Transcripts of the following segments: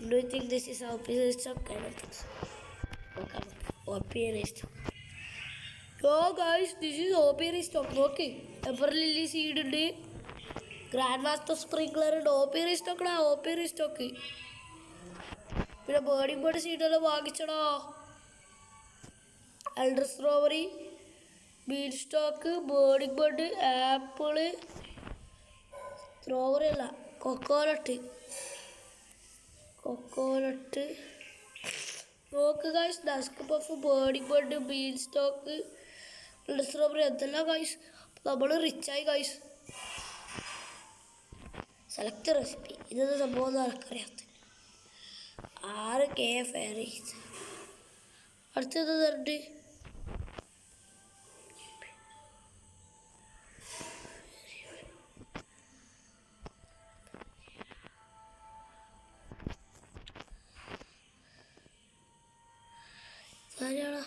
Do you think this is OP stock? I don't think so. Okay, OP stock. Yo guys, this is OP stock. Okay, Ever Lily seed day, Grandmaster Sprinkler and OP stock. OP stock. പിന്നെ burning bud സീഡെല്ലാം വാങ്ങിച്ചടാ. Elder strawberry, beanstalk, burning bud, apple, strawberry അല്ല coconut നോക്ക് guys. Dusk puff, burning bud, beanstalk, elder strawberry എന്തെല്ലാം guys. നമ്മൾ റിച്ചായി guys. Select recipe ഇതൊന്നും സംഭവം ആർക്കറിയാത്ത 6K ഫെയറി. അടുത്തത് തരണ്ട്. ആരാടാ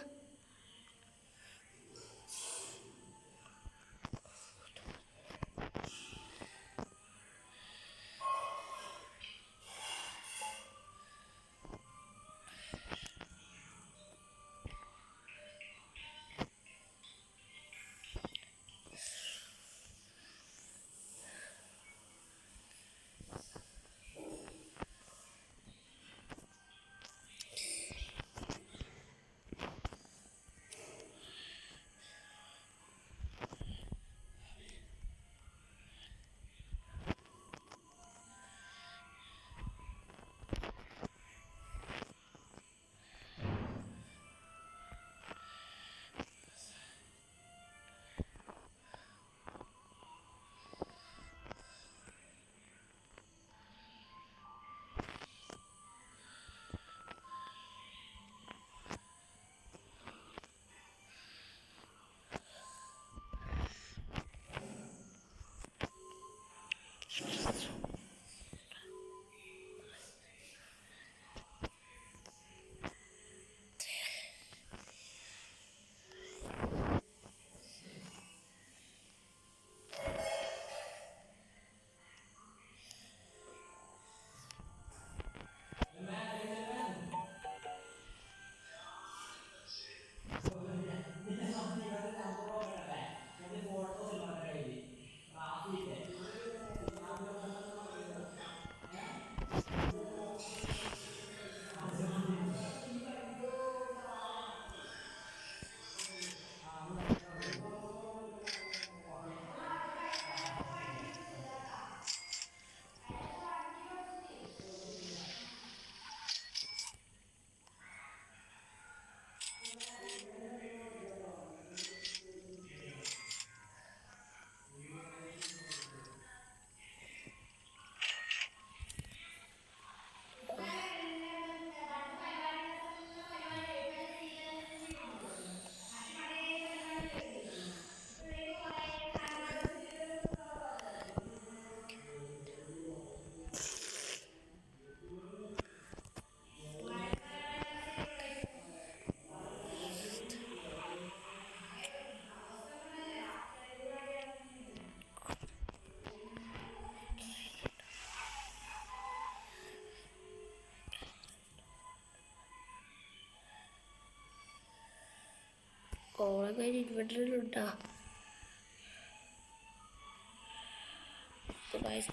കോളൊക്കെ ഇൻവെർട്ടറിലുണ്ടാ?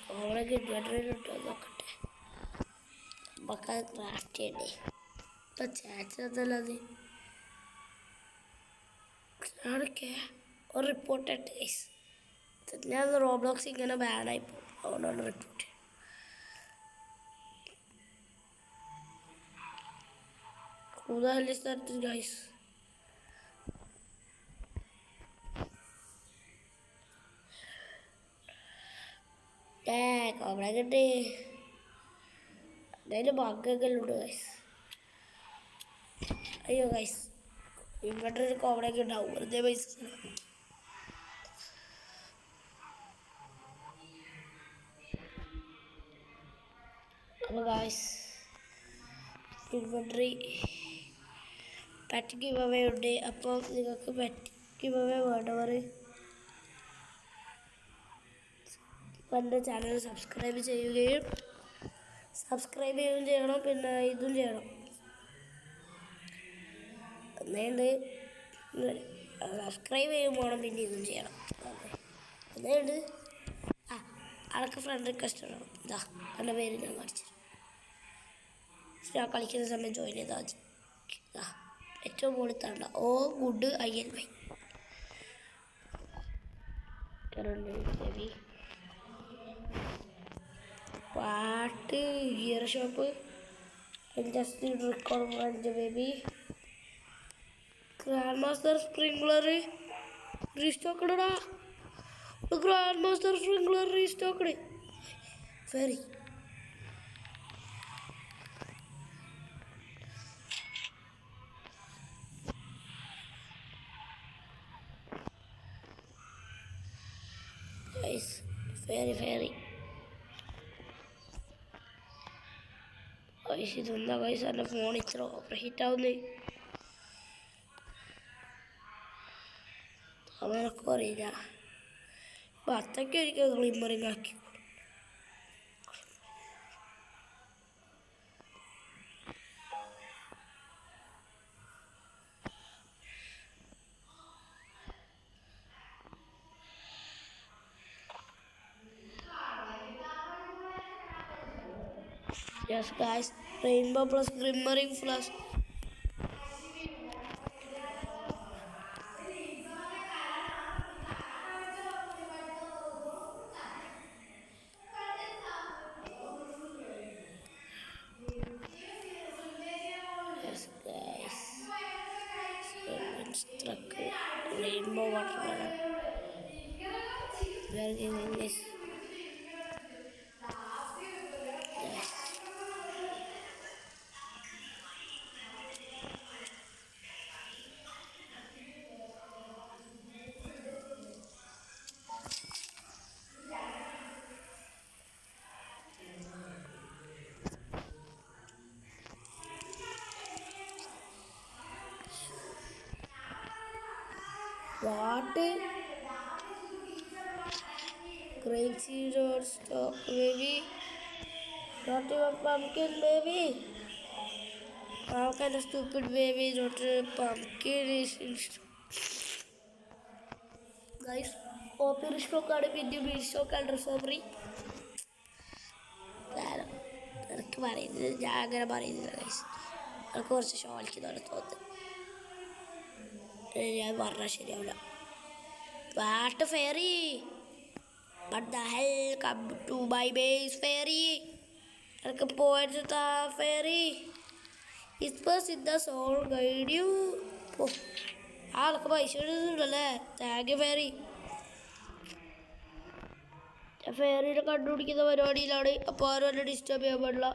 കോളൊക്കെ ഇൻവെർട്ടറിലുണ്ടോ നോക്കട്ടെ. നമുക്കത് ക്രാഫ്റ്റ് ചെയ്യണ്ടേ. ഇപ്പം ചാച്ചതല്ല അത് ആണൊക്കെ ഒരു റിപ്പോർട്ട് ഗൈസ്. ഞാൻ റോബ്ലോക്സ് ഇങ്ങനെ ബാനായി പോകും, അതുകൊണ്ടാണ് റിപ്പോർട്ട്. കൂടുതൽ സ്ഥലത്ത് ഗൈസ് കോമള കിട്ടി. എന്തായാലും ബഗ്ഗൊക്കെ ഉണ്ട് ഗൈസ്. അയ്യോ ഗൈസ്, ഇൻവെർട്ടറിൽ കോമളൊക്കെ ഉണ്ടാവും, വെറുതെ പൈസ. അപ്പോൾ guys inventory pet give away ഉണ്ട്. അപ്പോൾ നിങ്ങൾക്ക് പെറ്റ് ഗിവ് അവേ വേണ്ടവർ എൻ്റെ ചാനൽ സബ്സ്ക്രൈബ് ചെയ്യുകയും സബ്സ്ക്രൈബ് ചെയ്യുകയും ചെയ്യണം, പിന്നെ ഇതും ചെയ്യണം. എന്നുണ്ട് സബ്സ്ക്രൈബ് ചെയ്യുമ്പോൾ വേണം, പിന്നെ ഇതും ചെയ്യണം. എന്നുണ്ട് ആൾക്ക് ഫ്രണ്ട് റിക്വസ്റ്റ് ഉണ്ടാവും. ഇതാ എൻ്റെ പേര് ഞാൻ കാണിച്ചു. ഞാൻ കളിക്കുന്ന സമയം ജോയിൻ ചെയ്താൽ മതി. ഏറ്റവും മുകളിൽ തണ്ട ഓ ഗുഡ് INY പാട്ട് gear shop just record baby grandmaster sprinkler റീസ്റ്റോക്കടാ. Grandmaster sprinkler restocked fairy. Fairy ഇതെന്താ ഗൈസ് എൻ്റെ ഫോൺ ഇത്ര ഓവർ ഹീറ്റ് ആവുന്നത്? അവനൊക്കെ അറിയില്ല. അപ്പം അത്രയ്ക്ക് ഒരിക്കൽ ഗ്ലിമ്മറിങ് ആക്കി. Yes guys, rainbow plus glimmering flash. Yes guys, struck rainbow watermelon. We are giving this. What? Crazy road stop baby. Not even pumpkin baby. How kind of stupid baby? Not a pumpkin is. Guys, open stock card with you stock and recovery. എനിക്ക് പറയുന്നത് ഞാൻ അങ്ങനെ പറയുന്നില്ല guys. എനിക്ക് കുറച്ച് ഷോളിക്കുന്നതാണ് തോന്നുന്നത്. ഞാൻ പറഞ്ഞാൽ ശരിയാവില്ല. What fairy? What the hell? Come to my base fairy. എനിക്ക് പോയിട്ട് താ fairy. It's in the soul guide you. ആൾക്ക് പൈസ ഇടുന്നുണ്ടല്ലേ. Thank you fairy. ഫെയറിനെ കണ്ടുപിടിക്കുന്ന പരിപാടിയിലാണ്. അപ്പോൾ ആരും എന്നെ ഡിസ്റ്റർബ് ചെയ്യാൻ പാടില്ല.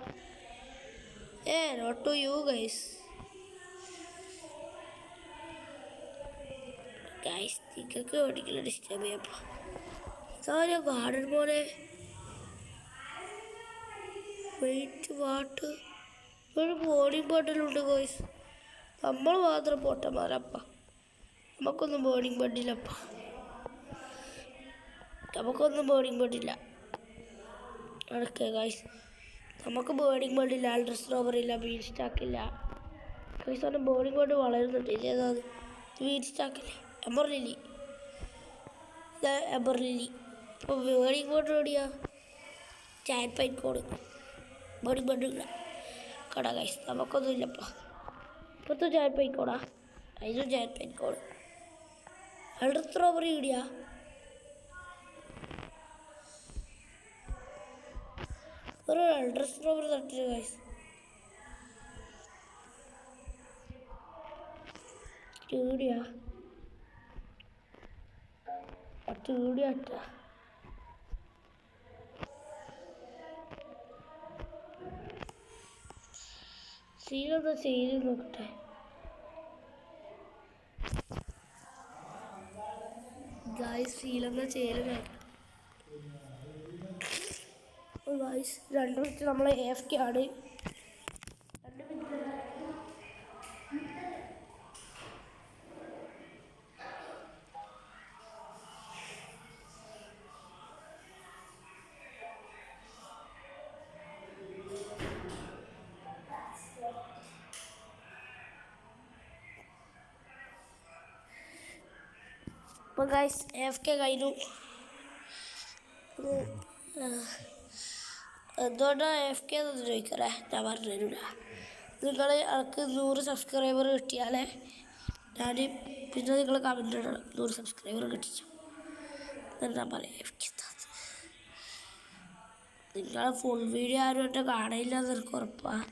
Not to you guys. Guys നിങ്ങൾക്ക് ഒരിക്കലും ഡിസ്റ്റർബ് ചെയ്യാം. സാറിയ ഗാർഡൻ പോലെ വെയിറ്റ് വാട്ട് ഒരു ബോർഡിങ് ബണ്ടിലുണ്ട് ഗൈസ്. നമ്മൾ മാത്രം പൊട്ടന്മാരപ്പ. നമുക്കൊന്നും ബോർഡിങ് ബണ്ടില്ലപ്പ. നമുക്കൊന്നും ബോർഡിങ് ബണ്ടില്ല. ഓക്കെ ഗൈസ്, നമുക്ക് ബോർഡിങ് ബണ്ടില്ല, അൾട്രസ് സ്ട്രോബറി ഇല്ല, ബീൻ സ്റ്റാക്കില്ല ഗൈസ്. അവൻ്റെ ബോർഡിങ് ബണ്ട് വളരുന്നുണ്ട്. ഇതേതാണ്? ബീൻ സ്റ്റാക്കില്ലേ? Ember lily. ഇത് എംബർ ലില്ലി. ഇപ്പോൾ ബോർഡിങ് ബണ്ട് എവിടെയാ? ചാറ്റ് പൈൻ കോഡ് ബോർഡിങ് ബണ്ട് ഇല്ല കടാ ഗൈസ്. നമുക്കൊന്നും ഇല്ലപ്പ. ഇപ്പോഴത്തെ ചാറ്റ് പൈൻ കോഡാ? അതിനും ചാറ്റ് പൈൻ കോഡ്. അൾട്രസ് സ്ട്രോബറി ഇവിടെയാ? ഒരു അൾട്രസ് സ്ട്രോബറി തട്ടില്ല ഗൈസ്. ചൂടിയാ ചൂടിയാട്ട. സീലെന്താ ചെയ്ത് നോക്കട്ടെ. ഗൈസ് സീലെന്താ ചെയ്യല് നോക്കട്ടെ. ഗൈസ് 2 മിനിറ്റ് നമ്മൾ AFK ആണ്. 2 മിനിറ്റ് അപ്പോൾ ഗൈസ് AFK കഴിഞ്ഞു. എന്തുകൊണ്ടാണ് AFK എന്നൊന്ന് ചോദിക്കറേ, ഞാൻ പറഞ്ഞു തരൂല. നിങ്ങൾ എനിക്ക് 100 സബ്സ്ക്രൈബർ കിട്ടിയാലേ ഞാൻ പിന്നെ നിങ്ങൾ കമൻറ്റ് ഇടണം 100 സബ്സ്ക്രൈബർ കിട്ടിച്ചു എന്നാ പറയാം. AFK നിങ്ങൾ ഫുൾ വീഡിയോ ആരും എന്നെ കാണില്ല എന്ന് എനിക്ക് ഉറപ്പാണ്.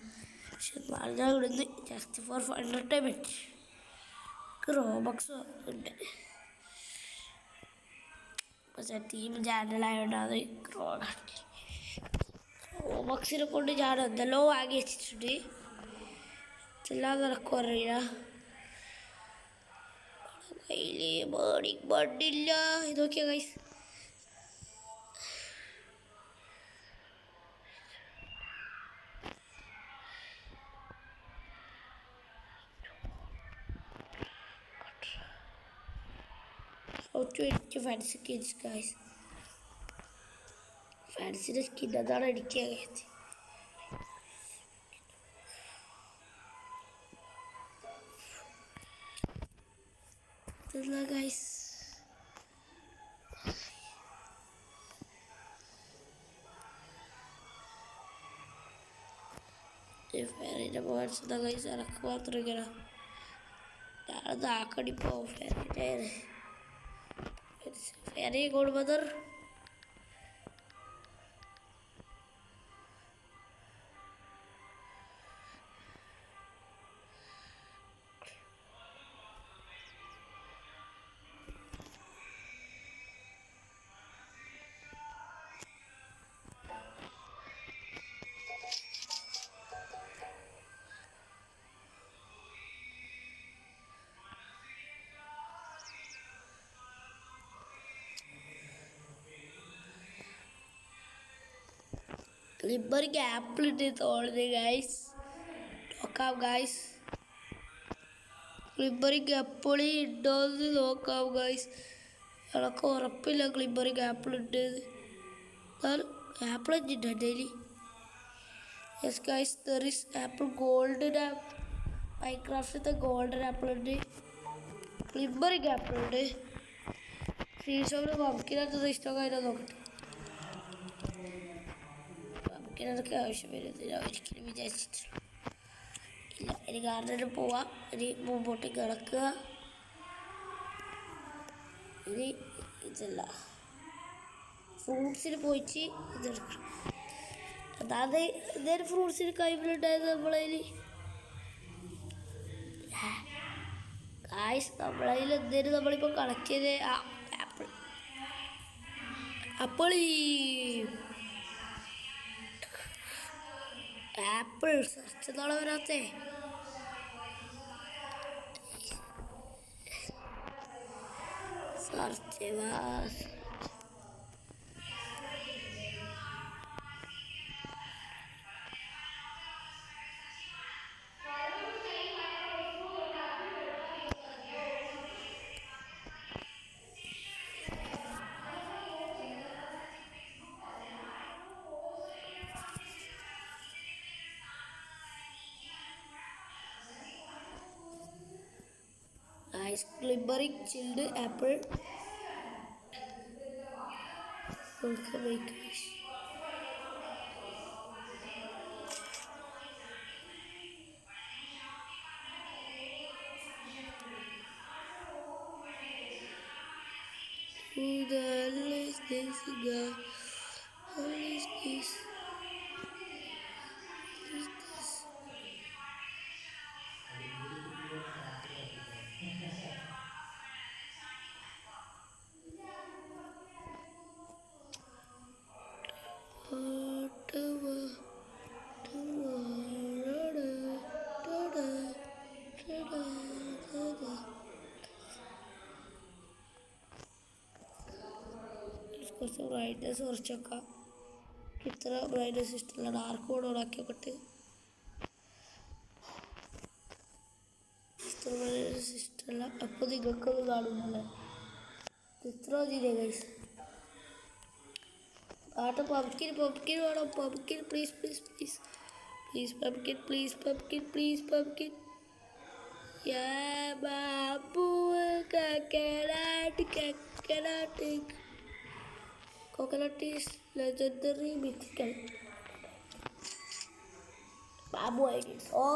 പക്ഷെ എന്നാലും ഞാൻ ഇവിടുന്ന് ജസ്റ്റ് ഫോർ ഫൺ എൻ്റർടൈൻമെൻറ്റ് റോബക്സ് ഉണ്ട്. പക്ഷേ ടീം ചാനലായതുകൊണ്ട് അത് റോബക്സിനെ കൊണ്ട് ഞാൻ എന്തെല്ലോ വാങ്ങി വെച്ചിട്ടുണ്ട്. എല്ലാം നടക്കും അറിയില്ല. കയ്യിൽ ബേണിങ് ബണ്ടില്ല. ഇതൊക്കെയാ guys. How to edit fancy skins, guys. Fancy skin അതാണ് എഡിറ്റ് ചെയ്യാൻ. ഇതെന്താ ഗൈസ്? ഫെയറിൻ്റെ പോയിൻസ് എന്താ ഗൈസ്? എനക്ക് മാത്രം ഇങ്ങനെ ഞാനത് ആക്കണിപ്പോ. Fairy godmother. ക്ലിബറിക്ക് ആപ്പിൾ ഇട്ട് തോന്നുന്നത് ഗൈസ്. നോക്കാം ഗൈസ്, ക്ലിബറിക്ക് ആപ്പിളി ഉണ്ടോയെന്ന് നോക്കാം ഗൈസ്. എനിക്ക് ഉറപ്പില്ല ക്ലിബറിക്ക് ആപ്പിൾ ഉണ്ട്. ആപ്പിൾ ഉണ്ട് daily. Yes guys, there is apple golden app. മൈൻക്രാഫ്റ്റിലത്തെ ഗോൾഡൻ ആപ്പിൾ ഉണ്ട്. ക്ലിബറിക്ക് ആപ്പിൾ ഉണ്ട്. ഫ്രീ ഷോപ്പിൽ പമ്പിനകത്തത് ഇഷ്ടം കഴിഞ്ഞാൽ നോക്കട്ടെ. പമ്പിനൊക്കെ ആവശ്യം വരുന്നില്ല ഒരിക്കലും വിചാരിച്ചിട്ടില്ല. ഇല്ല, ഇനി ഗാർഡനിൽ പോവാം. ഇനി മുമ്പോട്ട് കിടക്കുക. ഇനി ഇതല്ല, ഫ്രൂട്ട്സിൽ പോയിട്ട് ഇതെടുക്കണം. അതായത് എന്തേലും ഫ്രൂട്ട്സിന് കൈമിലുണ്ടായത് നമ്മളതിൽ ഗായ്സ്. നമ്മളതിൽ എന്തേലും നമ്മളിപ്പോൾ കളക്ട് ചെയ്ത് ആപ്പിൾ ആപ്പിൾ സെർച്ച് നാളെ വരാത്തേ. സെർച്ച് ക്ലിബറിക് chilled apple. Who the hell is this guy? Who is this? What is this? കുറച്ച് ബ്രൈറ്റ്നസ് കുറച്ചൊക്കെ. ഇത്ര ബ്രൈറ്റ്നസ് ഇഷ്ടമല്ല, ഡാർക്ക് മോഡ് ഓണാക്കി നോക്കട്ടെ. ഇത്ര ബ്രൈറ്റ്നസ് ഇഷ്ടമല്ല. അപ്പോൾ നിങ്ങൾക്കൊന്നും കാണുന്നല്ലേ, ഇത്ര മതിയില്ലേ ഗൈസ്? ആട്ടെ പംകിൻ വേണം. Pumpkin please please please please pumpkin please pumpkin please pumpkin. Babu coconut is legendary mythical. Babu ideas. Oh,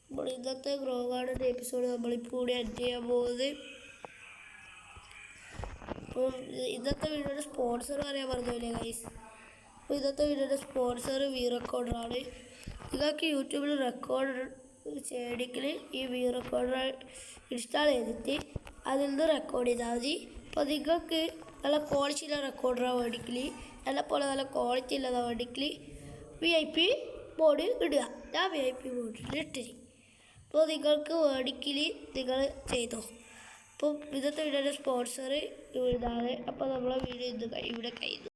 നമ്മൾ ഇന്നത്തെ ഗ്രോ ഗാർഡൻ എപ്പിസോഡ് നമ്മളിപ്പോൾ കൂടി എൻഡ് ചെയ്യാൻ പോകുന്നത്. അപ്പം ഇന്നത്തെ വീഡിയോയുടെ സ്പോൺസർ പറയാൻ പറഞ്ഞില്ലേ ഗൈസ്. അപ്പോൾ ഇന്നത്തെ വീഡിയോയുടെ സ്പോൺസർ വി റെക്കോർഡറാണ്. നിങ്ങൾക്ക് യൂട്യൂബിൽ റെക്കോർഡ് ചെയ്യണമെങ്കിൽ ഈ വി റെക്കോർഡർ ഇൻസ്റ്റാൾ ചെയ്തിട്ട് അതിൽ നിന്ന് റെക്കോർഡ് ചെയ്താൽ മതി. അപ്പോൾ നിങ്ങൾക്ക് നല്ല ക്വാളിറ്റി ഉള്ള റെക്കോർഡറാണ് വേണമെങ്കിൽ, നല്ല ക്വാളിറ്റി ഉള്ളതാണ് വേണമെങ്കിൽ VIP മോഡ് ഇടുക. ഞാൻ VIP മോഡിൽ ഇട്ടിരി. അപ്പോൾ നിങ്ങൾക്ക് വേണമെങ്കിൽ നിങ്ങൾ ചെയ്തോ. അപ്പം ഇന്നത്തെ വീഡിയോയുടെ സ്പോൺസർ ഇതാണ്. അപ്പോൾ നമ്മളെ വീഡിയോ ഇവിടെ കഴിയുന്നു.